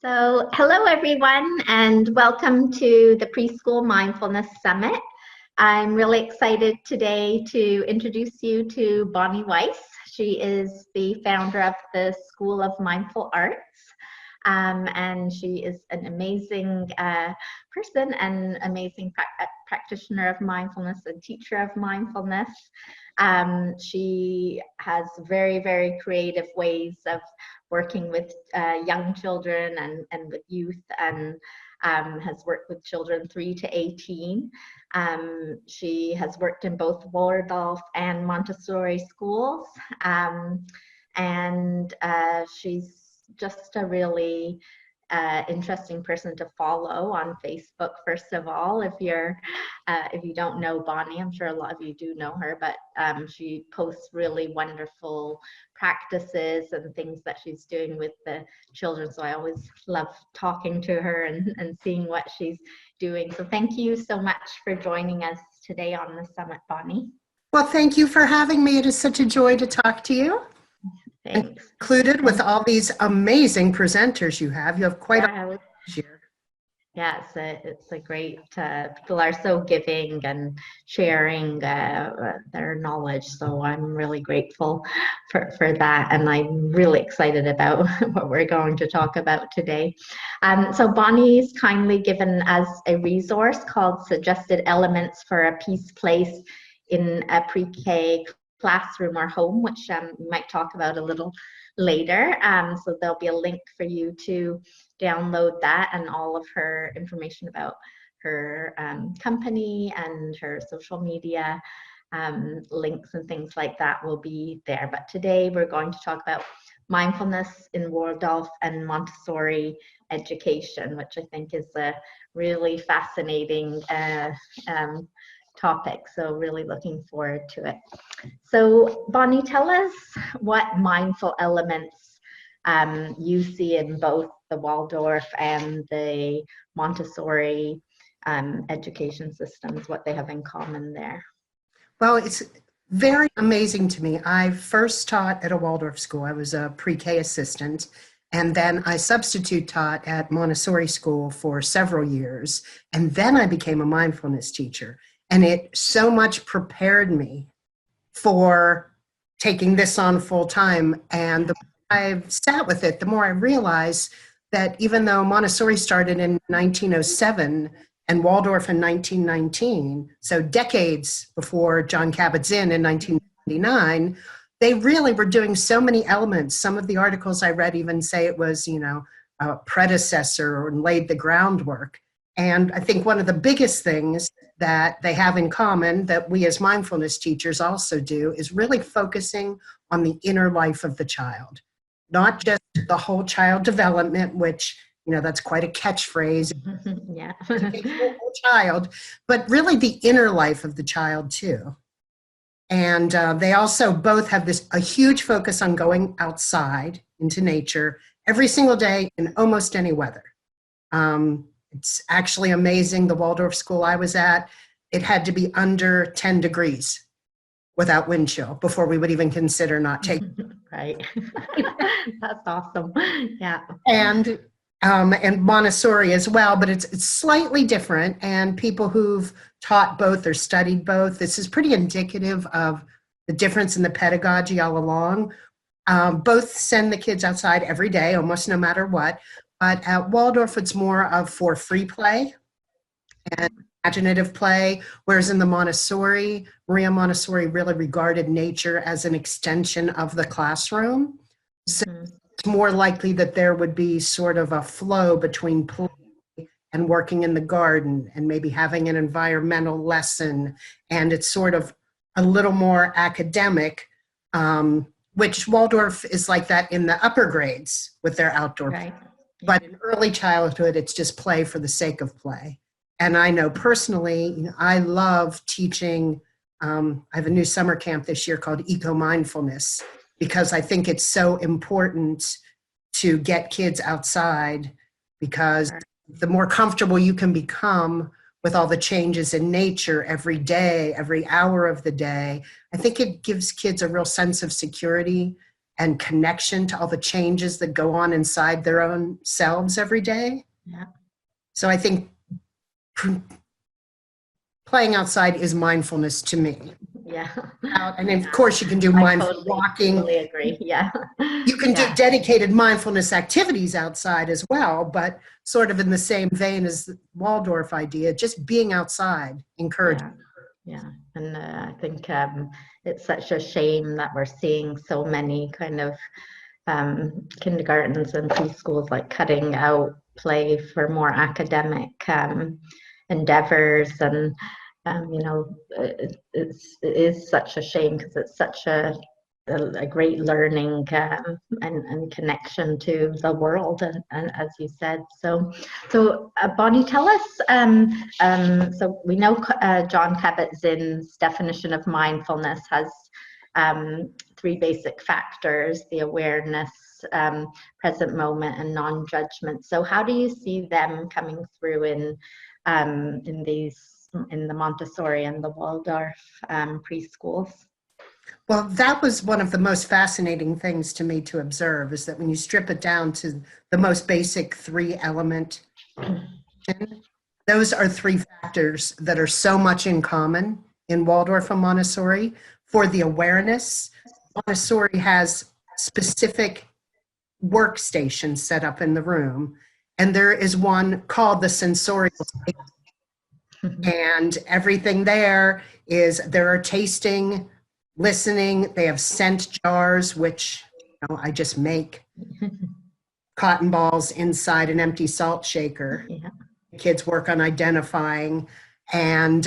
Hello everyone, and welcome to the Preschool Mindfulness Summit. I'm really excited today to introduce you to Bonnie Weiss. She is the founder of the School of Mindful Arts, and she is an amazing person and amazing practitioner of mindfulness and teacher of mindfulness. She has very, very creative ways of working with young children and with youth, and has worked with children 3 to 18. She has worked in both Waldorf and Montessori schools, and she's just a really interesting person to follow on Facebook. First of all, if you don't know Bonnie, I'm sure a lot of you do know her, but she posts really wonderful practices and things that she's doing with the children. So I always love talking to her and seeing what she's doing. So thank you so much for joining us today on the summit, Bonnie. Well, thank you for having me. It is such a joy to talk to you. Thanks. Included with all these amazing presenters you have. You have quite a year. Yeah, it's a great, people are so giving and sharing their knowledge. So I'm really grateful for that. And I'm really excited about what we're going to talk about today. So Bonnie's kindly given us a resource called Suggested Elements for a Peace Place in a Pre-K Classroom or Home, which we might talk about a little later. So there'll be a link for you to download that, and all of her information about her company and her social media links and things like that will be there. But today we're going to talk about mindfulness in Waldorf and Montessori education, which I think is a really fascinating topic. So really looking forward to it. So Bonnie, tell us what mindful elements you see in both the Waldorf and the Montessori education systems, what they have in common there. Well, it's very amazing to me. I first taught at a Waldorf school. I was a pre-K assistant, and then I substitute taught at Montessori school for several years, and then I became a mindfulness teacher. And it so much prepared me for taking this on full time. And the more I've sat with it, the more I realized that even though Montessori started in 1907 and Waldorf in 1919, so decades before John Kabat-Zinn in 1999, they really were doing so many elements. Some of the articles I read even say it was, a predecessor or laid the groundwork. And I think one of the biggest things that they have in common that we as mindfulness teachers also do is really focusing on the inner life of the child, not just the whole child development, which, that's quite a catchphrase. Yeah. The whole child, but really the inner life of the child too. And they also both have a huge focus on going outside into nature every single day in almost any weather. It's actually amazing. The Waldorf school I was at, it had to be under 10 degrees without wind chill before we would even consider not taking. Right. That's awesome. Yeah. And Montessori as well, but it's slightly different. And people who've taught both or studied both, this is pretty indicative of the difference in the pedagogy all along. Both send the kids outside every day, almost no matter what. But at Waldorf, it's more of for free play and imaginative play, whereas in the Maria Montessori really regarded nature as an extension of the classroom. So it's more likely that there would be sort of a flow between play and working in the garden and maybe having an environmental lesson. And it's sort of a little more academic, which Waldorf is like that in the upper grades with their outdoor play. But in early childhood, it's just play for the sake of play. And I know personally, I love teaching. I have a new summer camp this year called Eco Mindfulness, because I think it's so important to get kids outside, because the more comfortable you can become with all the changes in nature every day, every hour of the day, I think it gives kids a real sense of security and connection to all the changes that go on inside their own selves every day. Yeah. So I think playing outside is mindfulness to me. Yeah. And of course, you can do I mindful walking. totally agree. Yeah. You can do Yeah. dedicated mindfulness activities outside as well, but sort of in the same vein as the Waldorf idea, just being outside, encouraging. Yeah. And I think it's such a shame that we're seeing so many kind of kindergartens and preschools like cutting out play for more academic endeavors. And it is such a shame because it's such a great learning and connection to the world, and as you said. So Bonnie, tell us, so we know John Kabat-Zinn's definition of mindfulness has three basic factors: the awareness, present moment, and non-judgment. So how do you see them coming through in the Montessori and the Waldorf preschools? Well, that was one of the most fascinating things to me to observe, is that when you strip it down to the most basic three element, those are three factors that are so much in common in Waldorf and Montessori. For the awareness, Montessori has specific workstations set up in the room, and there is one called the sensorial station. And everything there are tasting, listening. They have scent jars, which I just make cotton balls inside an empty salt shaker. Yeah. Kids work on identifying, and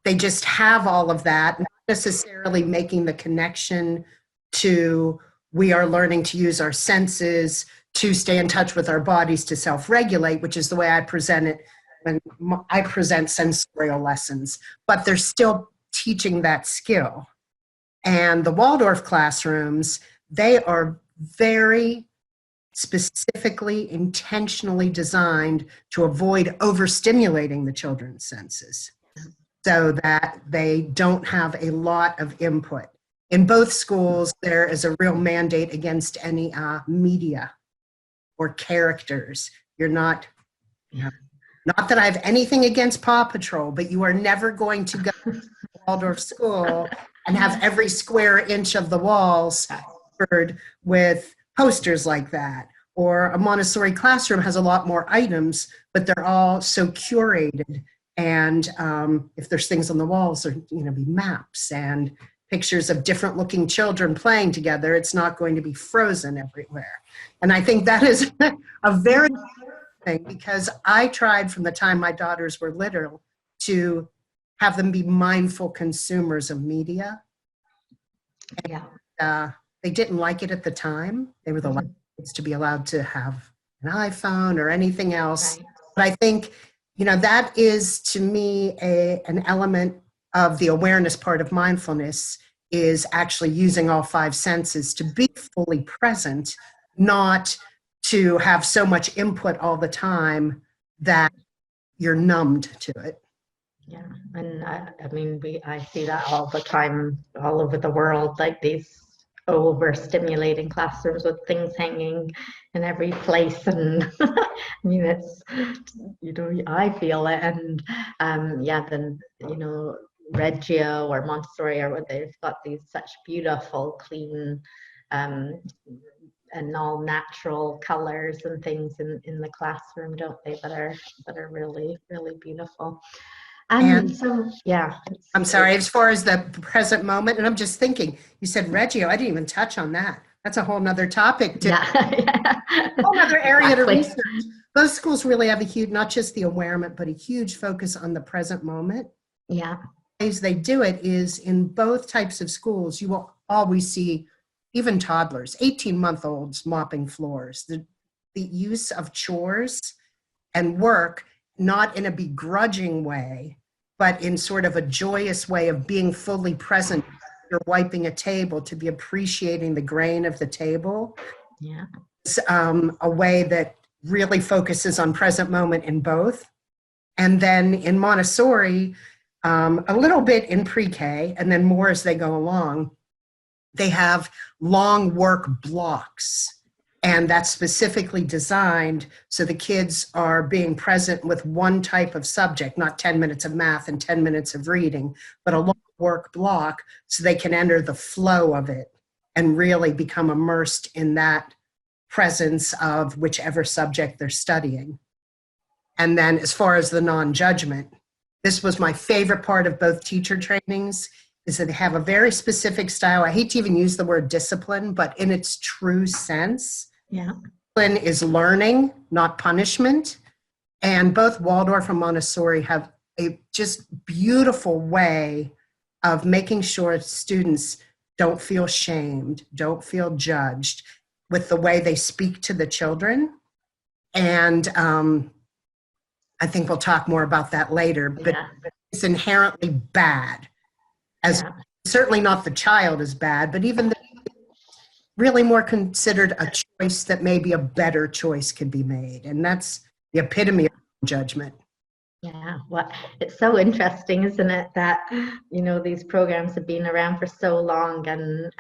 they just have all of that, not necessarily making the connection to we are learning to use our senses to stay in touch with our bodies to self-regulate, which is the way I present it when I present sensorial lessons, but they're still teaching that skill. And the Waldorf classrooms, they are very specifically, intentionally designed to avoid overstimulating the children's senses so that they don't have a lot of input. In both schools, there is a real mandate against any media or characters. You're not that I have anything against Paw Patrol, but you are never going to go to Waldorf school and have every square inch of the walls covered with posters like that. Or a Montessori classroom has a lot more items, but they're all so curated. And if there's things on the walls, there be maps and pictures of different looking children playing together. It's not going to be frozen everywhere. And I think that is a very thing, because I tried from the time my daughters were little to have them be mindful consumers of media. And, they didn't like it at the time. They were the last kids to be allowed to have an iPhone or anything else. Right. But I think, that is to me an element of the awareness part of mindfulness, is actually using all five senses to be fully present, not to have so much input all the time that you're numbed to it. Yeah, and I see that all the time, all over the world, like these overstimulating classrooms with things hanging in every place, and it's I feel it, and then Reggio or Montessori, or what, they've got these such beautiful, clean, and all natural colors and things in the classroom, don't they? That are really, really beautiful. And so, yeah. I'm sorry, as far as the present moment, and I'm just thinking, you said Reggio, I didn't even touch on that. That's a whole nother topic. A whole other area to research. Those schools really have a huge, not just the awareness, but a huge focus on the present moment. Yeah. The ways they do it is in both types of schools, you will always see even toddlers, 18-month-olds mopping floors. The use of chores and work, not in a begrudging way, but in sort of a joyous way of being fully present. You're wiping a table, to be appreciating the grain of the table. Yeah. It's a way that really focuses on present moment in both. And then in Montessori, a little bit in pre-K, and then more as they go along, they have long work blocks. And that's specifically designed so the kids are being present with one type of subject, not 10 minutes of math and 10 minutes of reading, but a long work block so they can enter the flow of it and really become immersed in that presence of whichever subject they're studying. And then as far as the non-judgment, this was my favorite part of both teacher trainings, is that they have a very specific style. I hate to even use the word discipline, but in its true sense, Yeah. discipline is learning, not punishment. And both Waldorf and Montessori have a just beautiful way of making sure students don't feel shamed, don't feel judged with the way they speak to the children. And I think we'll talk more about that later, but it's inherently bad. As certainly not the child is bad, but even really more considered a choice that maybe a better choice could be made. And that's the epitome of judgment. Yeah, well, it's so interesting, isn't it, that these programs have been around for so long and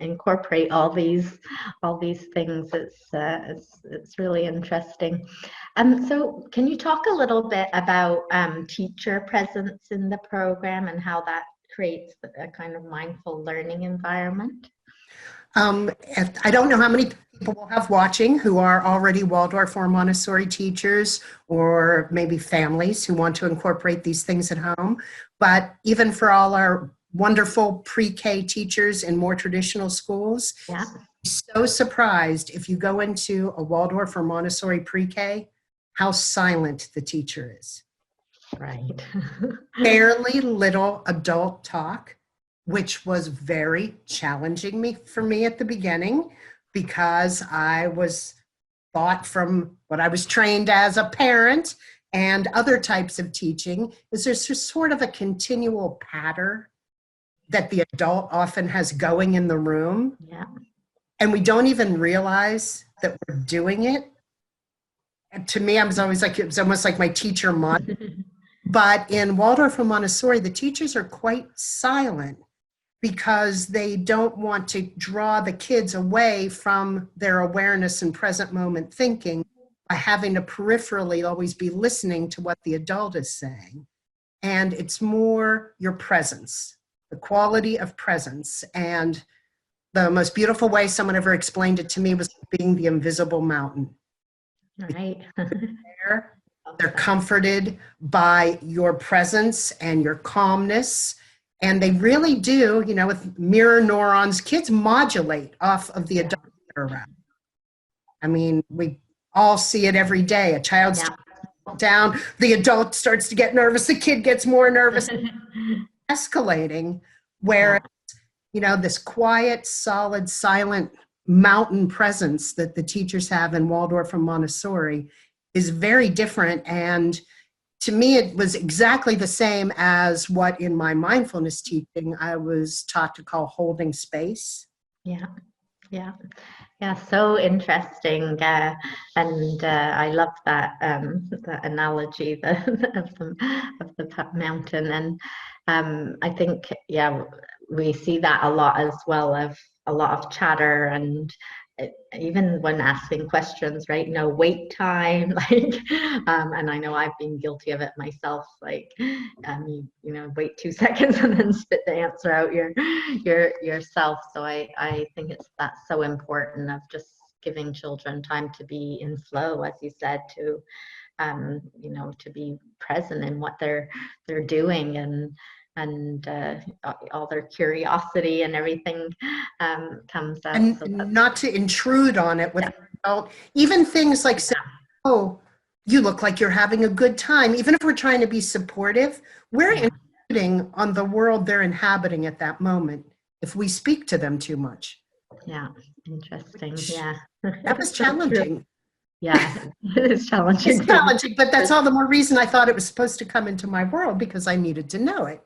incorporate all these things. It's really interesting. So can you talk a little bit about teacher presence in the program and how that creates a kind of mindful learning environment? I don't know how many people we'll have watching who are already Waldorf or Montessori teachers, or maybe families who want to incorporate these things at home. But even for all our wonderful pre-K teachers in more traditional schools, so surprised if you go into a Waldorf or Montessori pre-K, how silent the teacher is. Right. Fairly little adult talk, which was very challenging for me at the beginning, because I was thought from what I was trained as a parent and other types of teaching, is there's just sort of a continual pattern that the adult often has going in the room. Yeah. And we don't even realize that we're doing it. And to me, I was always like, it was almost like my teacher model. But in Waldorf and Montessori, the teachers are quite silent, because they don't want to draw the kids away from their awareness and present moment thinking by having to peripherally always be listening to what the adult is saying. And it's more your presence, the quality of presence. And the most beautiful way someone ever explained it to me was being the invisible mountain. Right. They're comforted by your presence and your calmness. And they really do, with mirror neurons, kids modulate off of the adults that are around. I mean, we all see it every day. A child starts to down, the adult starts to get nervous, the kid gets more nervous, escalating, whereas, this quiet, solid, silent mountain presence that the teachers have in Waldorf and Montessori is very different. And to me, it was exactly the same as what in my mindfulness teaching I was taught to call holding space. Yeah. So interesting, and I love that analogy of the mountain, and I think we see that a lot as well, of a lot of chatter, and even when asking questions, right? No wait time, and I know I've been guilty of it myself. Wait 2 seconds and then spit the answer out yourself. So I think that's so important, of just giving children time to be in flow, as you said, to to be present in what they're doing, and all their curiosity and everything comes out. And so not to intrude on it with even things like saying, oh, you look like you're having a good time. Even if we're trying to be supportive, we're intruding on the world they're inhabiting at that moment if we speak to them too much. Yeah, interesting. That was challenging. It's challenging. It's challenging, but that's all the more reason I thought it was supposed to come into my world, because I needed to know it.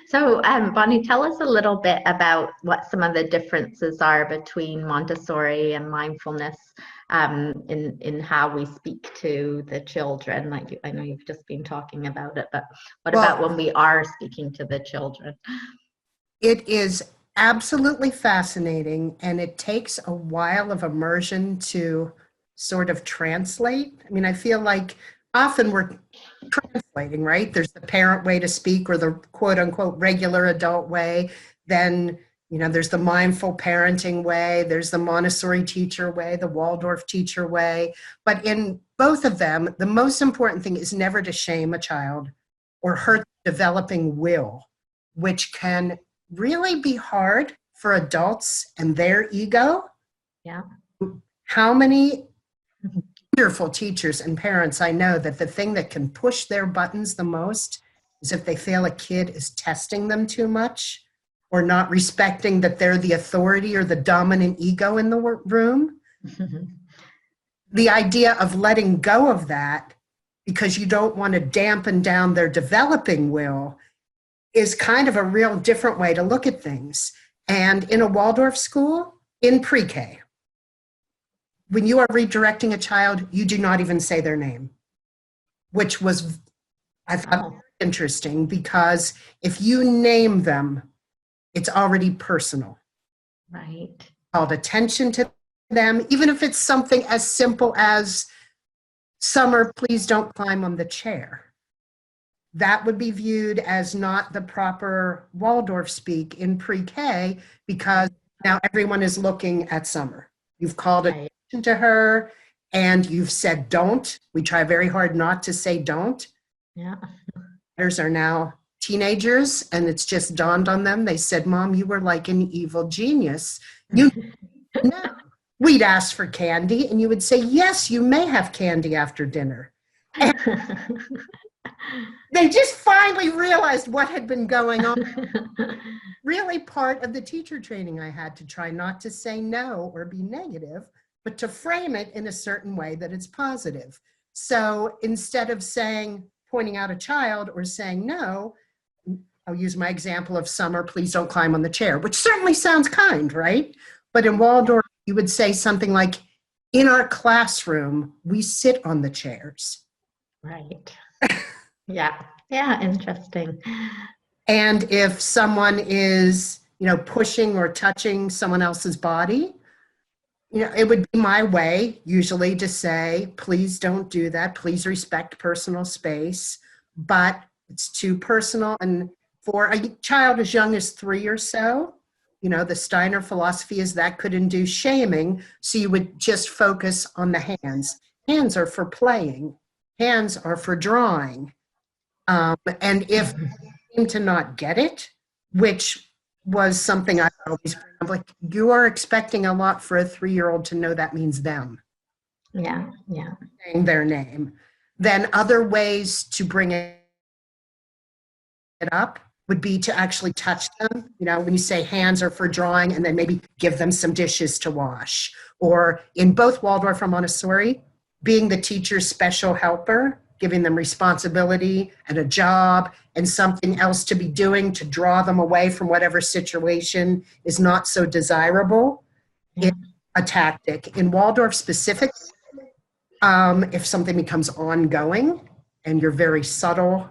So, Bonnie, tell us a little bit about what some of the differences are between Montessori and mindfulness, in how we speak to the children. Like, I know you've just been talking about it, but what about when we are speaking to the children? It is absolutely fascinating, and it takes a while of immersion to sort of translate. I mean, I feel like often we're translating, right? There's the parent way to speak, or the quote unquote regular adult way. Then, there's the mindful parenting way, there's the Montessori teacher way, the Waldorf teacher way. But in both of them, the most important thing is never to shame a child or hurt the developing will, which can really be hard for adults and their ego. Yeah. How many wonderful teachers and parents I know that the thing that can push their buttons the most is if they feel a kid is testing them too much or not respecting that they're the authority or the dominant ego in the room. The idea of letting go of that because you don't want to dampen down their developing will is kind of a real different way to look at things. And in a Waldorf school, in pre-K, when you are redirecting a child, you do not even say their name, which was, I thought, interesting, because if you name them, it's already personal. Right. Called attention to them, even if it's something as simple as, Summer, please don't climb on the chair. That would be viewed as not the proper Waldorf speak in pre-K, because now everyone is looking at Summer. You've called attention to her and you've said don't. We try very hard not to say don't. Yeah. Others are now teenagers and it's just dawned on them. They said, Mom, you were like an evil genius. You know, we'd ask for candy and you would say, yes, you may have candy after dinner. And they just finally realized what had been going on. Really part of the teacher training I had to try not to say no or be negative, but to frame it in a certain way that it's positive. So instead of pointing out a child or saying no, I'll use my example of Summer, please don't climb on the chair, which certainly sounds kind, right? But in Waldorf, you would say something like, in our classroom, we sit on the chairs. Right. Yeah. Yeah. Interesting. And if someone is, pushing or touching someone else's body, it would be my way usually to say, please don't do that. Please respect personal space, but it's too personal. And for a child as young as 3 or so, the Steiner philosophy is that could induce shaming. So you would just focus on the hands. Hands are for playing. Hands are for drawing. And if they seem to not get it, which was something I always bring up, like, you are expecting a lot for a 3-year-old to know that means them. Yeah, yeah. Saying their name. Then other ways to bring it up would be to actually touch them. When you say hands are for drawing, and then maybe give them some dishes to wash. Or in both Waldorf and Montessori, being the teacher's special helper, giving them responsibility and a job and something else to be doing to draw them away from whatever situation is not so desirable. Yeah. It's a tactic. In Waldorf specifically, if something becomes ongoing and your very subtle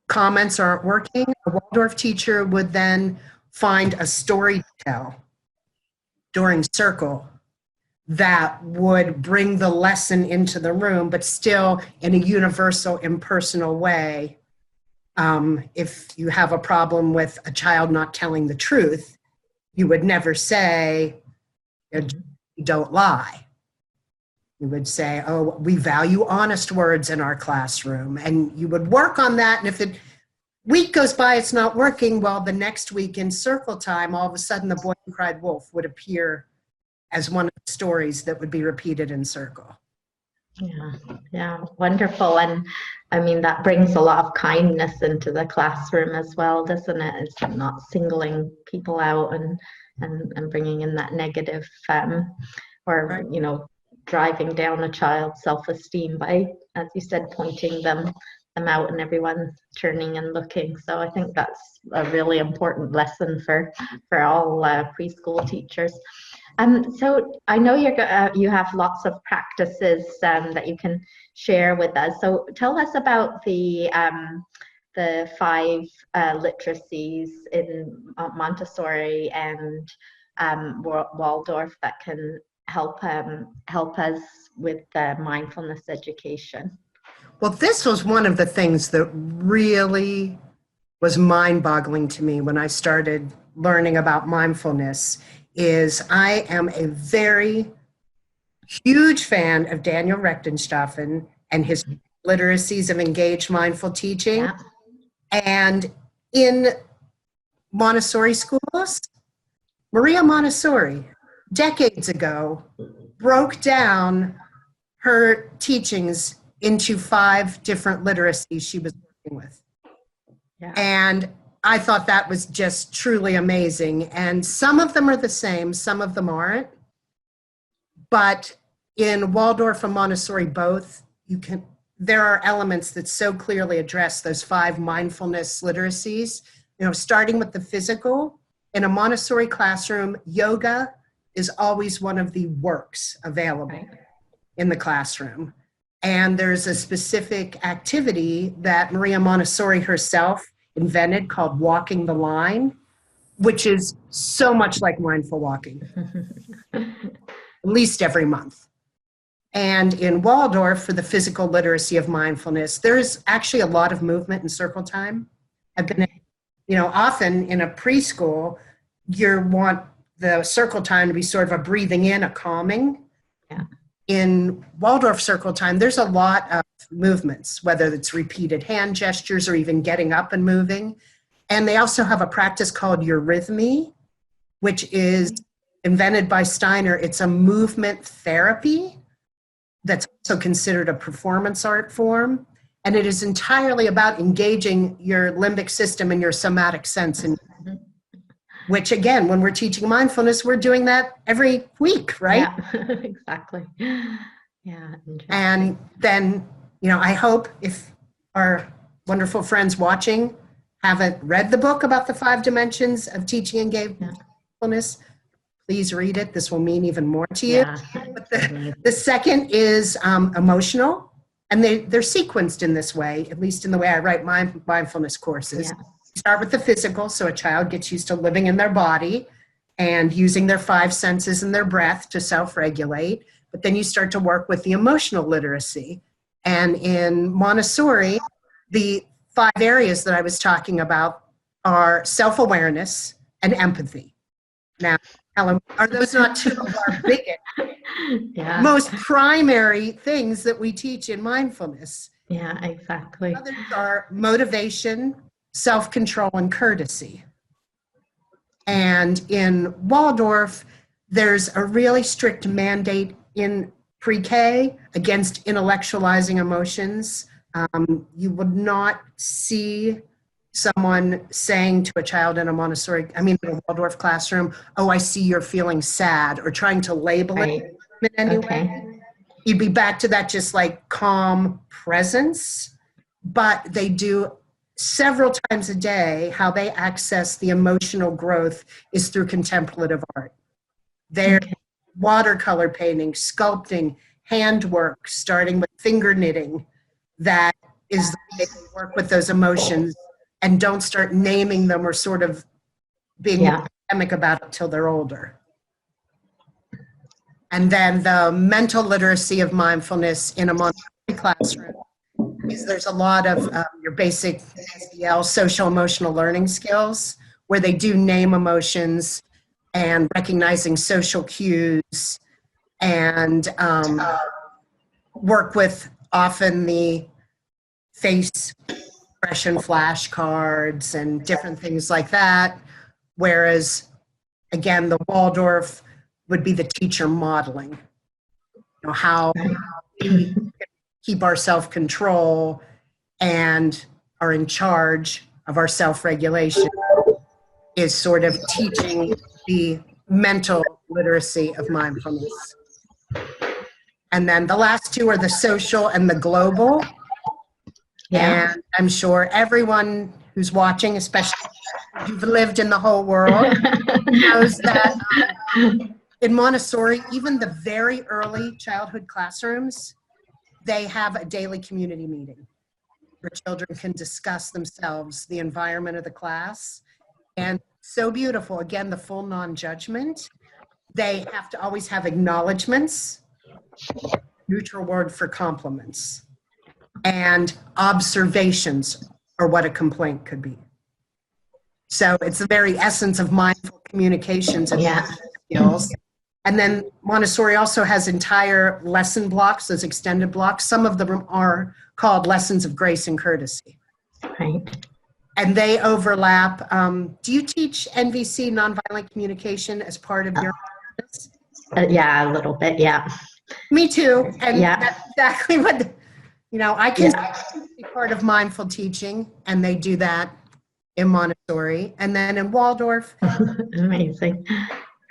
comments aren't working, a Waldorf teacher would then find a story to tell during circle that would bring the lesson into the room, but still in a universal, impersonal way. If you have a problem with a child not telling the truth, you would never say, don't lie. You would say, oh, we value honest words in our classroom. And you would work on that. And if the week goes by, it's not working, well, the next week in circle time, all of a sudden the boy who cried wolf would appear as one of the stories that would be repeated in circle. Yeah, wonderful. And I mean, that brings a lot of kindness into the classroom as well, doesn't it? It's not singling people out and bringing in that negative or, Right. Driving down a child's self-esteem by, as you said, pointing them out and everyone turning and looking. So I think that's a really important lesson for all preschool teachers. So I know you have lots of practices that you can share with us. So tell us about the the 5 literacies in Montessori and Waldorf that can help us with mindfulness education. Well, this was one of the things that really was mind-boggling to me when I started learning about mindfulness. Is I am a very huge fan of Daniel Rechtenstoffen and his literacies of engaged mindful teaching. Yeah. And in Montessori schools, Maria Montessori, decades ago, broke down her teachings into 5 different literacies she was working with. Yeah. And I thought that was just truly amazing. And some of them are the same, some of them aren't. But in Waldorf and Montessori both, there are elements that so clearly address those 5 mindfulness literacies. You know, starting with the physical, in a Montessori classroom, yoga is always one of the works available in the classroom. And there's a specific activity that Maria Montessori herself invented called walking the line, which is so much like mindful walking, at least every month. And in Waldorf, for the physical literacy of mindfulness, there's actually a lot of movement and circle time. I've been, often in a preschool, you want the circle time to be sort of a breathing in, a calming. Yeah. In Waldorf circle time, there's a lot of movements, whether it's repeated hand gestures or even getting up and moving. And they also have a practice called eurythmy, which is invented by Steiner. It's a movement therapy that's also considered a performance art form. And it is entirely about engaging your limbic system and your somatic sense. And which, again, when we're teaching mindfulness, we're doing that every week, right? Yeah, exactly. Yeah. And then, I hope if our wonderful friends watching haven't read the book about the 5 dimensions of teaching engaged mindfulness, please read it. This will mean even more to you. Yeah. But the second is emotional, and they're sequenced in this way, at least in the way I write my mindfulness courses. Yeah. Start with the physical, so a child gets used to living in their body and using their 5 senses and their breath to self-regulate. But then you start to work with the emotional literacy. And in Montessori, the 5 areas that I was talking about are self-awareness and empathy. Now, Helen, are those not 2 of our biggest, most primary things that we teach in mindfulness? Yeah, exactly. Others are motivation, self-control, and courtesy. And in Waldorf, there's a really strict mandate in pre-K against intellectualizing emotions. You would not see someone saying to a child in a in a Waldorf classroom, "Oh, I see you're feeling sad," or trying to label it in any way. You'd be back to that just like calm presence. But they do several times a day. How they access the emotional growth is through contemplative art. They're watercolor painting, sculpting, handwork, starting with finger knitting. That is the way they work with those emotions and don't start naming them or sort of being academic about it till they're older. And then the mental literacy of mindfulness in a Montessori classroom is there's a lot of your basic SEL, social emotional learning skills, where they do name emotions and recognizing social cues and work with often the face expression flashcards and different things like that. Whereas, again, the Waldorf would be the teacher modeling, how we keep our self-control and are in charge of our self-regulation is sort of teaching the mental literacy of mindfulness. And then the last 2 are the social and the global. And I'm sure everyone who's watching, especially if you've lived in the whole world, knows that in Montessori, even the very early childhood classrooms, they have a daily community meeting. where children can discuss themselves, the environment of the class. And so beautiful. Again, the full non-judgment. They have to always have acknowledgments, neutral word for compliments, and observations are what a complaint could be. So it's the very essence of mindful communications and Yeah. skills. And then Montessori also has entire lesson blocks, those extended blocks. Some of them are called lessons of grace and courtesy. Right. And they overlap. Do you teach NVC, nonviolent communication, as part of your practice? Yeah, a little bit. Yeah. Me too. And Yeah. that's exactly what, I can Yeah. be part of mindful teaching, and they do that in Montessori. And then in Waldorf, Amazing.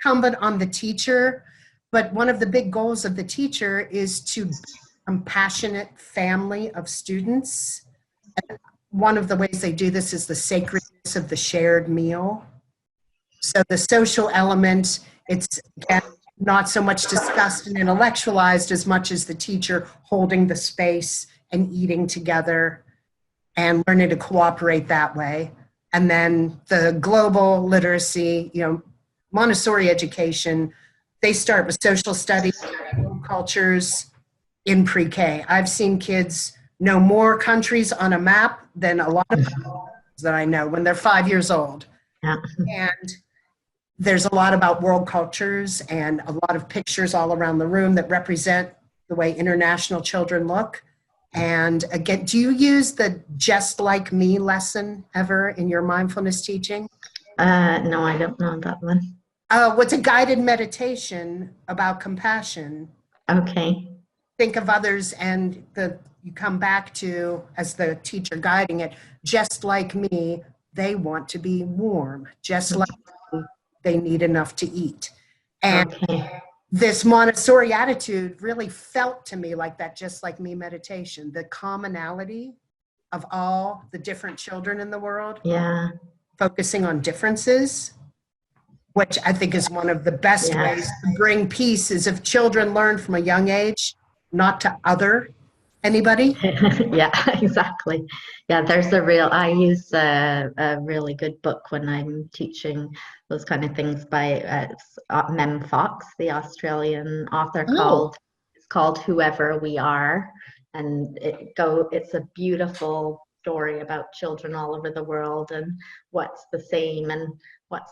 incumbent on the teacher, but one of the big goals of the teacher is to build a compassionate family of students. And one of the ways they do this is the sacredness of the shared meal. So the social element, it's again, not so much discussed and intellectualized as much as the teacher holding the space and eating together and learning to cooperate that way. And then the global literacy, Montessori education, they start with social studies, cultures in pre-K. I've seen kids know more countries on a map than a lot of that I know when they're 5 years old. Yeah. And there's a lot about world cultures and a lot of pictures all around the room that represent the way international children look. And again, do you use the just like me lesson ever in your mindfulness teaching? No, I don't know that one. What's a guided meditation about compassion? Okay. Think of others and you come back to, as the teacher guiding it, just like me, they want to be warm. Just like me, they need enough to eat. And Okay. this Montessori attitude really felt to me like that just like me meditation, the commonality of all the different children in the world, Yeah. focusing on differences, which I think is one of the best Yeah. ways to bring peace, is if children learn from a young age not to other anybody. Yeah, exactly. Yeah, I use a really good book when I'm teaching those kind of things by Mem Fox, the Australian author, Oh, it's called Whoever We Are. And it's a beautiful story about children all over the world and what's the same and what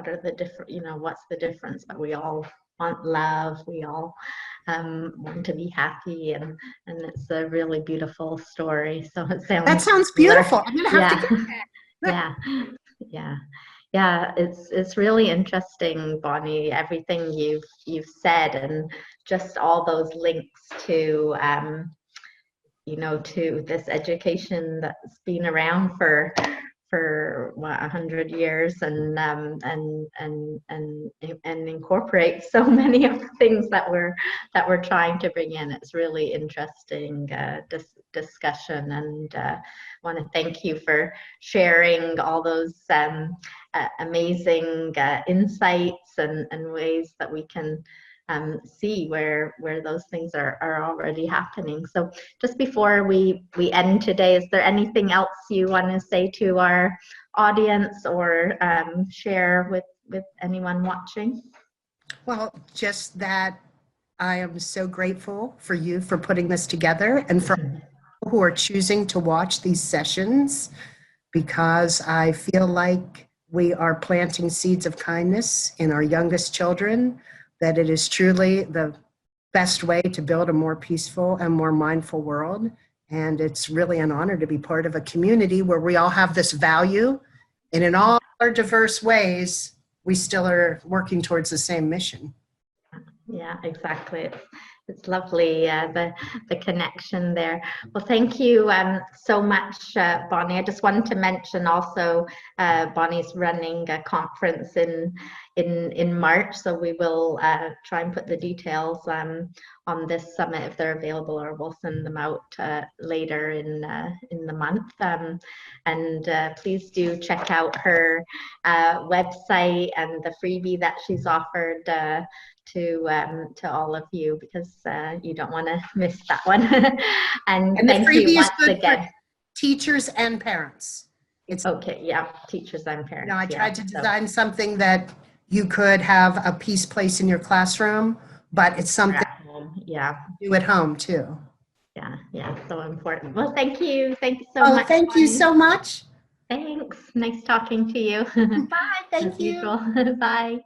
are the different, what's the difference, but we all want love, we all want to be happy, and it's a really beautiful story. So it that sounds sounds similar. beautiful. I'm gonna have Yeah, to get that. yeah, yeah, yeah. It's really interesting, Bonnie. Everything you've said, and just all those links to to this education that's been around for what 100 years, and incorporate so many of the things that we're trying to bring in. It's really interesting discussion, and want to thank you for sharing all those amazing insights and ways that we can see where those things are already happening. So just before we end today, is there anything else you want to say to our audience or share with anyone watching? Well, just that I am so grateful for you for putting this together and for people who are choosing to watch these sessions, because I feel like we are planting seeds of kindness in our youngest children, that it is truly the best way to build a more peaceful and more mindful world. And it's really an honor to be part of a community where we all have this value, and in all our diverse ways, we still are working towards the same mission. Yeah, exactly. It's lovely, the connection there. Well, thank you so much, Bonnie. I just wanted to mention also, Bonnie's running a conference in March, so we will try and put the details on this summit if they're available, or we'll send them out later in the month. And please do check out her website and the freebie that she's offered to all of you, because you don't want to miss that one. And And the thank you freebie is once good again. teachers and parents. It's, Okay, yeah, teachers and parents. I yeah. tried to So, design something that you could have a peace place in your classroom, but it's we're something at home. Yeah, you do at home too. yeah, so important. Well, thank you. Thank you so Oh, much, thank you Bonnie. so much. Thanks. Nice talking to you. Bye. As Thank you. usual. Bye.